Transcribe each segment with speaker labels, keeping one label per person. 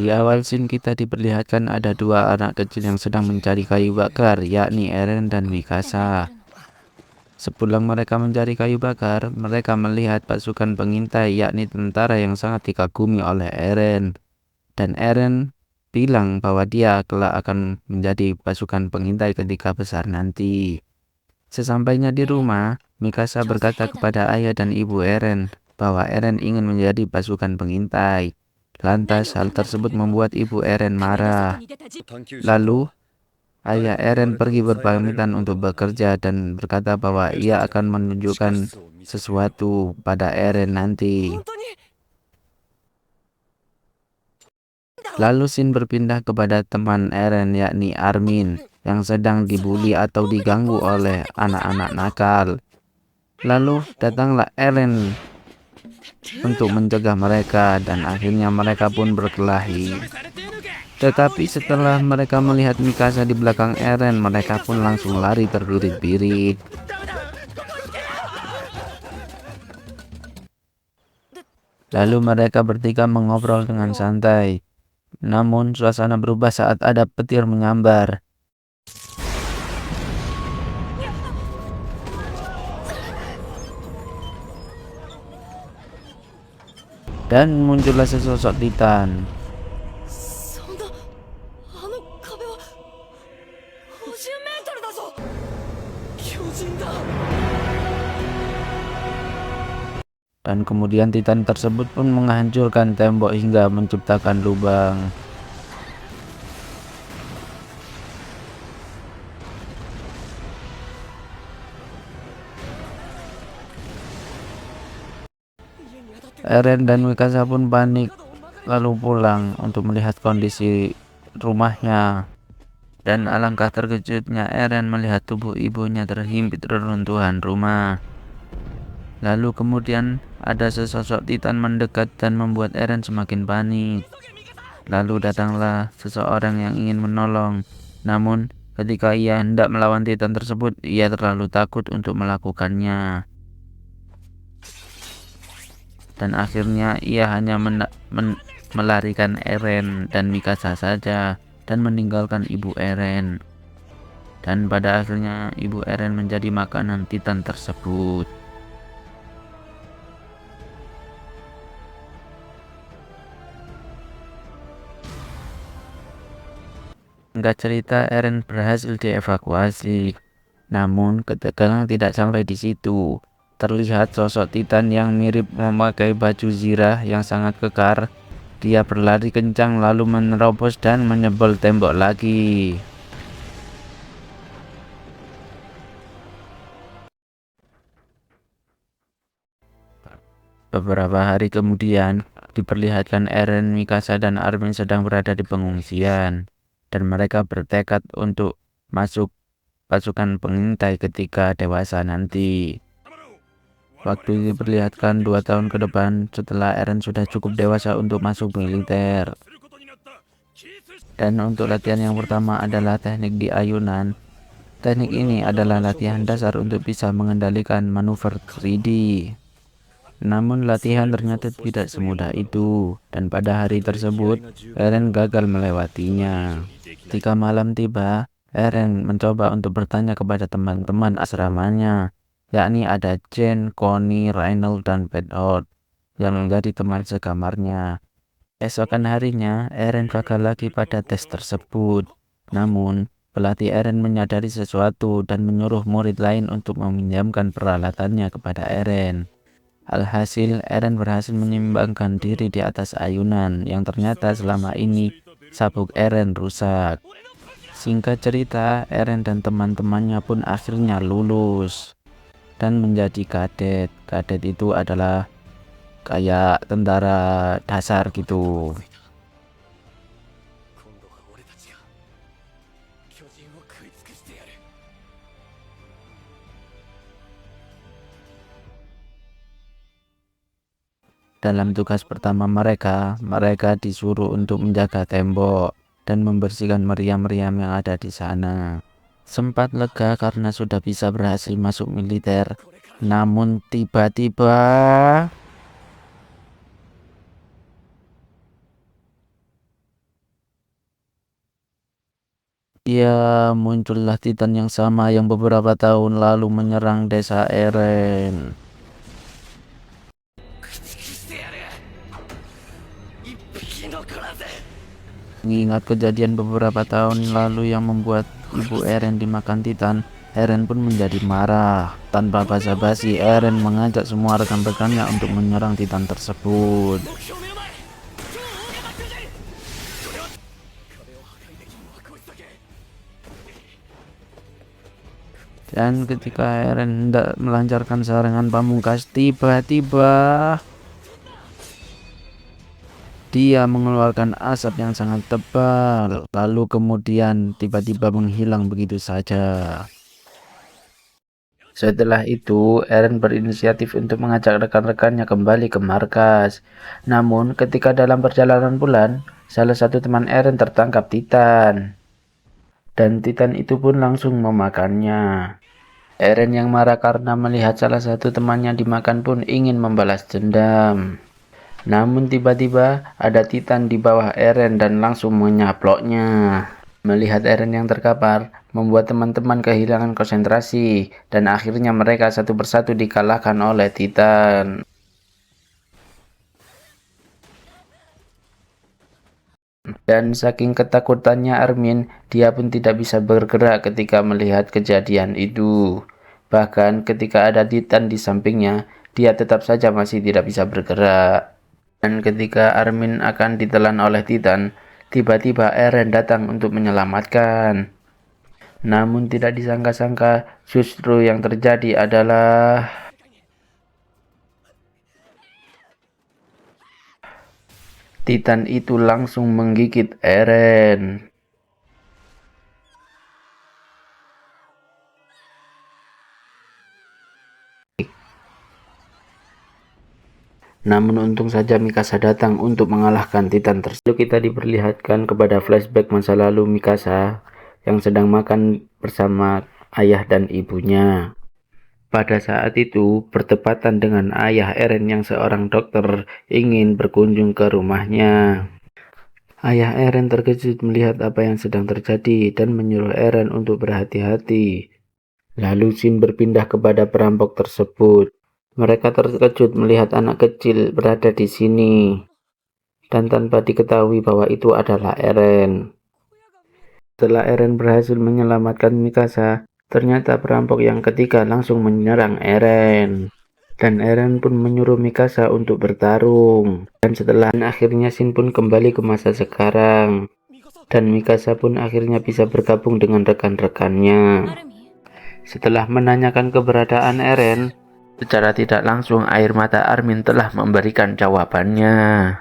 Speaker 1: Di awal scene kita diperlihatkan ada dua anak kecil yang sedang mencari kayu bakar, yakni Eren dan Mikasa. Sepulang mereka mencari kayu bakar, mereka melihat pasukan pengintai, yakni tentara yang sangat dikagumi oleh Eren. Dan Eren bilang bahwa dia kelak akan menjadi pasukan pengintai ketika besar nanti. Sesampainya di rumah, Mikasa berkata kepada ayah dan ibu Eren bahwa Eren ingin menjadi pasukan pengintai. Lantas hal tersebut membuat ibu Eren marah. Lalu ayah Eren pergi berpamitan untuk bekerja dan berkata bahwa ia akan menunjukkan sesuatu pada Eren nanti. Lalu scene berpindah kepada teman Eren, yakni Armin, yang sedang dibully atau diganggu oleh anak-anak nakal. Lalu datanglah Eren untuk mencegah mereka dan akhirnya mereka pun berkelahi. Tetapi setelah mereka melihat Mikasa di belakang Eren, mereka pun langsung lari terbirit-birit. Lalu mereka bertiga mengobrol dengan santai. Namun suasana berubah saat ada petir menyambar. Dan muncullah sesosok Titan. Dan kemudian Titan tersebut pun menghancurkan tembok hingga menciptakan lubang. Eren dan Mikasa pun panik lalu pulang untuk melihat kondisi rumahnya. Dan alangkah terkejutnya Eren melihat tubuh ibunya terhimpit reruntuhan rumah. Lalu kemudian ada sesosok Titan mendekat dan membuat Eren semakin panik. Lalu datanglah seseorang yang ingin menolong. Namun ketika ia hendak melawan Titan tersebut, ia terlalu takut untuk melakukannya. Dan akhirnya ia hanya melarikan Eren dan Mikasa saja dan meninggalkan ibu Eren. Dan pada akhirnya ibu Eren menjadi makanan Titan tersebut. Singkat cerita, Eren berhasil dievakuasi. Namun ketegangan tidak sampai di situ. Terlihat sosok Titan yang mirip memakai baju zirah yang sangat kekar. Dia berlari kencang lalu menerobos dan menyebol tembok lagi. Beberapa hari kemudian, diperlihatkan Eren, Mikasa, dan Armin sedang berada di pengungsian. Dan mereka bertekad untuk masuk pasukan pengintai ketika dewasa nanti. Waktu diperlihatkan 2 tahun ke depan setelah Eren sudah cukup dewasa untuk masuk militer. Dan untuk latihan yang pertama adalah teknik di ayunan. Teknik ini adalah latihan dasar untuk bisa mengendalikan manuver 3D. Namun latihan ternyata tidak semudah itu. Dan pada hari tersebut, Eren gagal melewatinya. Ketika malam tiba, Eren mencoba untuk bertanya kepada teman-teman asramanya, yakni ada Chen, Connie, Reinald, dan Bedouin yang menjadi teman sekamarnya. Esokan harinya, Eren gagal lagi pada tes tersebut. Namun, pelatih Eren menyadari sesuatu dan menyuruh murid lain untuk meminjamkan peralatannya kepada Eren. Alhasil, Eren berhasil menyimbangkan diri di atas ayunan yang ternyata selama ini sabuk Eren rusak. Singkat cerita, Eren dan teman-temannya pun akhirnya lulus dan menjadi kadet. Kadet itu adalah kayak tentara dasar gitu. Dalam tugas pertama mereka disuruh untuk menjaga tembok dan membersihkan meriam-meriam yang ada di sana. Sempat lega karena sudah bisa berhasil masuk militer. Namun tiba-tiba... Ya, muncullah Titan yang sama yang beberapa tahun lalu menyerang desa Eren. Mengingat kejadian beberapa tahun lalu yang membuat ibu Eren dimakan Titan, Eren pun menjadi marah. Tanpa basa-basi, Eren mengajak semua rekan-rekannya untuk menyerang Titan tersebut. Dan ketika Eren hendak melancarkan serangan pamungkas, tiba-tiba dia mengeluarkan asap yang sangat tebal, lalu kemudian tiba-tiba menghilang begitu saja. Setelah itu, Eren berinisiatif untuk mengajak rekan-rekannya kembali ke markas. Namun, ketika dalam perjalanan pulang, salah satu teman Eren tertangkap Titan. Dan Titan itu pun langsung memakannya. Eren yang marah karena melihat salah satu temannya dimakan pun ingin membalas dendam. Namun tiba-tiba ada Titan di bawah Eren dan langsung menyaploknya. Melihat Eren yang terkapar, membuat teman-teman kehilangan konsentrasi dan akhirnya mereka satu persatu dikalahkan oleh Titan. Dan saking ketakutannya Armin, dia pun tidak bisa bergerak ketika melihat kejadian itu. Bahkan ketika ada Titan di sampingnya, dia tetap saja masih tidak bisa bergerak. Dan ketika Armin akan ditelan oleh Titan, tiba-tiba Eren datang untuk menyelamatkan. Namun tidak disangka-sangka, justru yang terjadi adalah Titan itu langsung menggigit Eren. Namun untung saja Mikasa datang untuk mengalahkan Titan tersebut. Lalu kita diperlihatkan kepada flashback masa lalu Mikasa yang sedang makan bersama ayah dan ibunya. Pada saat itu, bertepatan dengan ayah Eren yang seorang dokter ingin berkunjung ke rumahnya. Ayah Eren terkejut melihat apa yang sedang terjadi dan menyuruh Eren untuk berhati-hati. Lalu Shin berpindah kepada perampok tersebut. Mereka terkejut melihat anak kecil berada di sini, dan tanpa diketahui bahwa itu adalah Eren. Setelah Eren berhasil menyelamatkan Mikasa, ternyata perampok yang ketiga langsung menyerang Eren. Dan Eren pun menyuruh Mikasa untuk bertarung. Dan setelah akhirnya Shin pun kembali ke masa sekarang. Dan Mikasa pun akhirnya bisa bergabung dengan rekan-rekannya. Setelah menanyakan keberadaan Eren, secara tidak langsung air mata Armin telah memberikan jawabannya.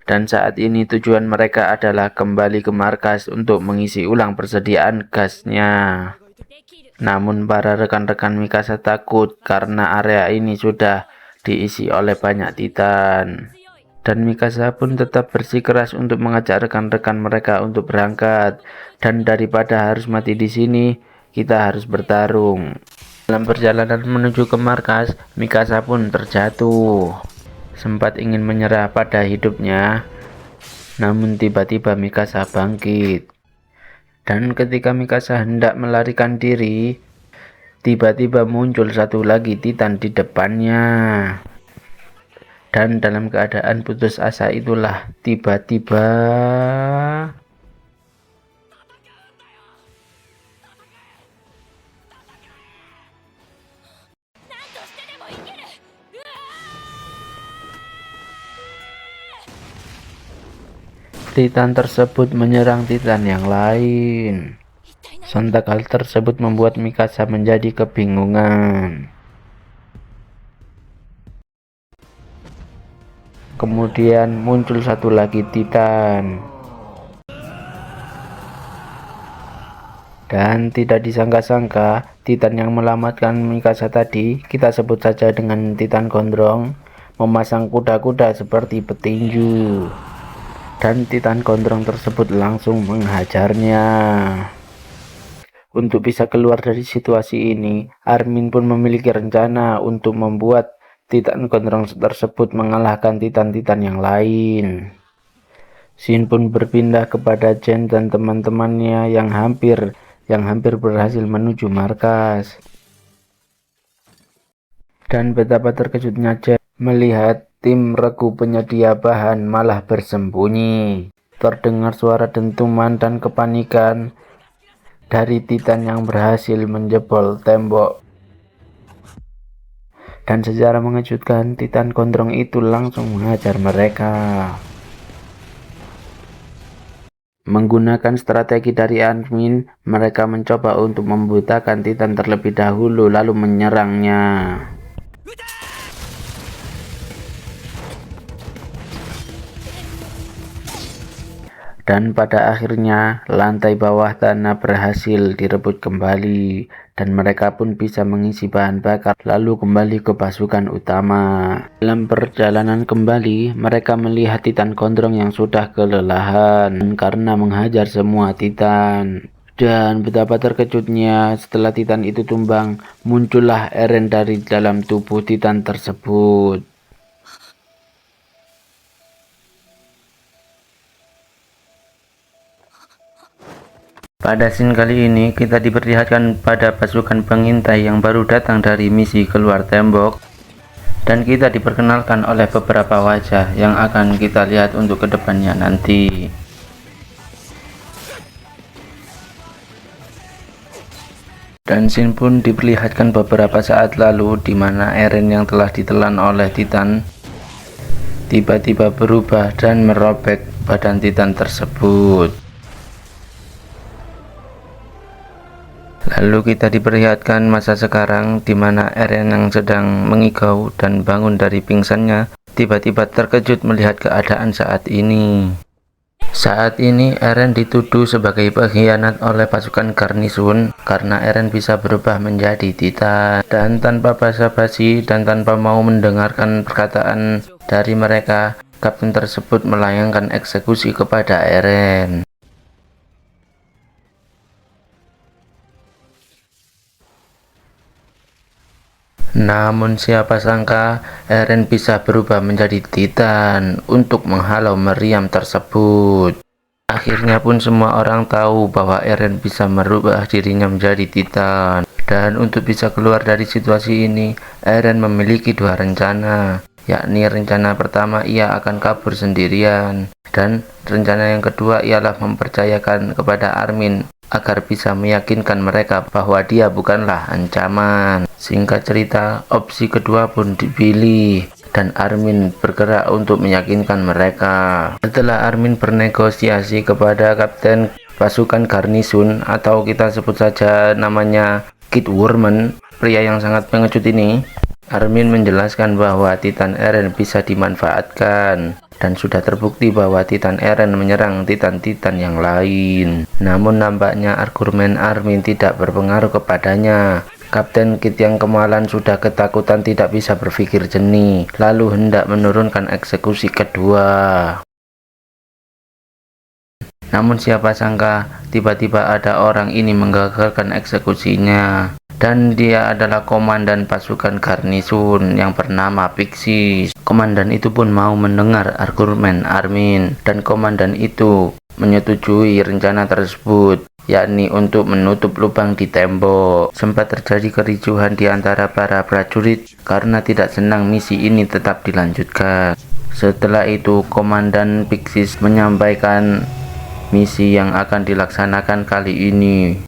Speaker 1: Dan saat ini tujuan mereka adalah kembali ke markas untuk mengisi ulang persediaan gasnya. Namun para rekan-rekan Mikasa takut karena area ini sudah diisi oleh banyak Titan. Dan Mikasa pun tetap bersikeras untuk mengajak rekan-rekan mereka untuk berangkat. Dan daripada harus mati di sini, kita harus bertarung. Dalam perjalanan menuju ke markas, Mikasa pun terjatuh. Sempat ingin menyerah pada hidupnya, namun tiba-tiba Mikasa bangkit. Dan ketika Mikasa hendak melarikan diri, tiba-tiba muncul satu lagi Titan di depannya. Dan dalam keadaan putus asa itulah tiba-tiba Titan tersebut menyerang Titan yang lain. Sontak hal tersebut membuat Mikasa menjadi kebingungan. Kemudian muncul satu lagi Titan. Dan tidak disangka-sangka, Titan yang menyelamatkan Mikasa tadi, kita sebut saja dengan Titan Gondrong, memasang kuda-kuda seperti petinju. Dan Titan Gondrong tersebut langsung menghajarnya. Untuk bisa keluar dari situasi ini, Armin pun memiliki rencana untuk membuat Titan Gondrong tersebut mengalahkan Titan-Titan yang lain. Shin pun berpindah kepada Chen dan teman-temannya yang hampir berhasil menuju markas. Dan betapa terkejutnya Chen melihat tim regu penyedia bahan malah bersembunyi. Terdengar suara dentuman dan kepanikan dari Titan yang berhasil menjebol tembok. Dan secara mengejutkan, Titan Gondrong itu langsung menghajar mereka. Menggunakan strategi dari Armin, mereka mencoba untuk membutakan Titan terlebih dahulu lalu menyerangnya. Dan pada akhirnya, lantai bawah tanah berhasil direbut kembali, dan mereka pun bisa mengisi bahan bakar lalu kembali ke pasukan utama. Dalam perjalanan kembali, mereka melihat Titan Gondrong yang sudah kelelahan karena menghajar semua Titan. Dan betapa terkejutnya setelah Titan itu tumbang, muncullah Eren dari dalam tubuh Titan tersebut. Pada scene kali ini, kita diperlihatkan pada pasukan pengintai yang baru datang dari misi keluar tembok. Dan kita diperkenalkan oleh beberapa wajah yang akan kita lihat untuk kedepannya nanti. Dan scene pun diperlihatkan beberapa saat lalu di mana Eren yang telah ditelan oleh Titan tiba-tiba berubah dan merobek badan Titan tersebut. Lalu kita diperlihatkan masa sekarang di mana Eren yang sedang mengigau dan bangun dari pingsannya tiba-tiba terkejut melihat keadaan saat ini. Saat ini Eren dituduh sebagai pengkhianat oleh pasukan Garnisun karena Eren bisa berubah menjadi Titan. Dan tanpa basa-basi dan tanpa mau mendengarkan perkataan dari mereka, kapten tersebut melayangkan eksekusi kepada Eren. Namun siapa sangka Eren bisa berubah menjadi Titan untuk menghalau meriam tersebut. Akhirnya pun semua orang tahu bahwa Eren bisa merubah dirinya menjadi Titan. Dan untuk bisa keluar dari situasi ini, Eren memiliki dua rencana. Yakni rencana pertama ia akan kabur sendirian. Dan rencana yang kedua ialah mempercayakan kepada Armin agar bisa meyakinkan mereka bahwa dia bukanlah ancaman. Singkat cerita, opsi kedua pun dipilih dan Armin bergerak untuk meyakinkan mereka. Setelah Armin bernegosiasi kepada kapten pasukan Garnisun atau kita sebut saja namanya Kid Wurman, pria yang sangat pengecut ini, Armin menjelaskan bahwa Titan Eren bisa dimanfaatkan. Dan sudah terbukti bahwa Titan Eren menyerang Titan-Titan yang lain. Namun nampaknya argumen Armin tidak berpengaruh kepadanya. Kapten Kid yang kemalan sudah ketakutan tidak bisa berpikir jernih, lalu hendak menurunkan eksekusi kedua. Namun siapa sangka tiba-tiba ada orang ini menggagalkan eksekusinya. Dan dia adalah komandan pasukan Garnisun yang bernama Pixis. Komandan itu pun mau mendengar argumen Armin, dan komandan itu menyetujui rencana tersebut, yakni untuk menutup lubang di tembok. Sempat terjadi kericuhan di antara para prajurit karena tidak senang misi ini tetap dilanjutkan. Setelah itu, komandan Pixis menyampaikan misi yang akan dilaksanakan kali ini.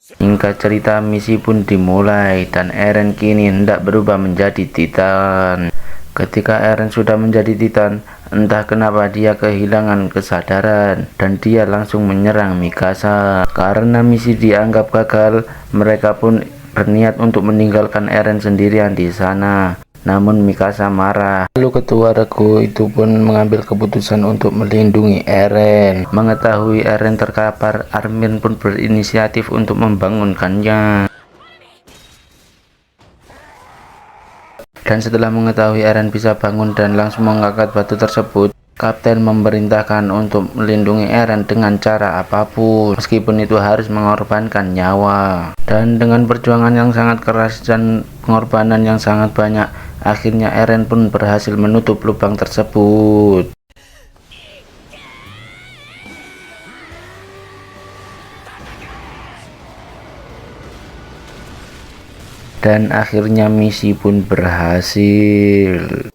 Speaker 1: Singkat cerita, misi pun dimulai dan Eren kini hendak berubah menjadi Titan. Ketika Eren sudah menjadi Titan, entah kenapa dia kehilangan kesadaran dan dia langsung menyerang Mikasa. Karena misi dianggap gagal, mereka pun berniat untuk meninggalkan Eren sendirian di sana. Namun Mikasa marah. Lalu ketua regu itu pun mengambil keputusan untuk melindungi Eren. Mengetahui Eren terkapar, Armin pun berinisiatif untuk membangunkannya. Dan setelah mengetahui Eren bisa bangun dan langsung mengangkat batu tersebut, Kapten memerintahkan untuk melindungi Eren dengan cara apapun, meskipun itu harus mengorbankan nyawa. Dan dengan perjuangan yang sangat keras dan pengorbanan yang sangat banyak, akhirnya Eren pun berhasil menutup lubang tersebut. Dan akhirnya misi pun berhasil.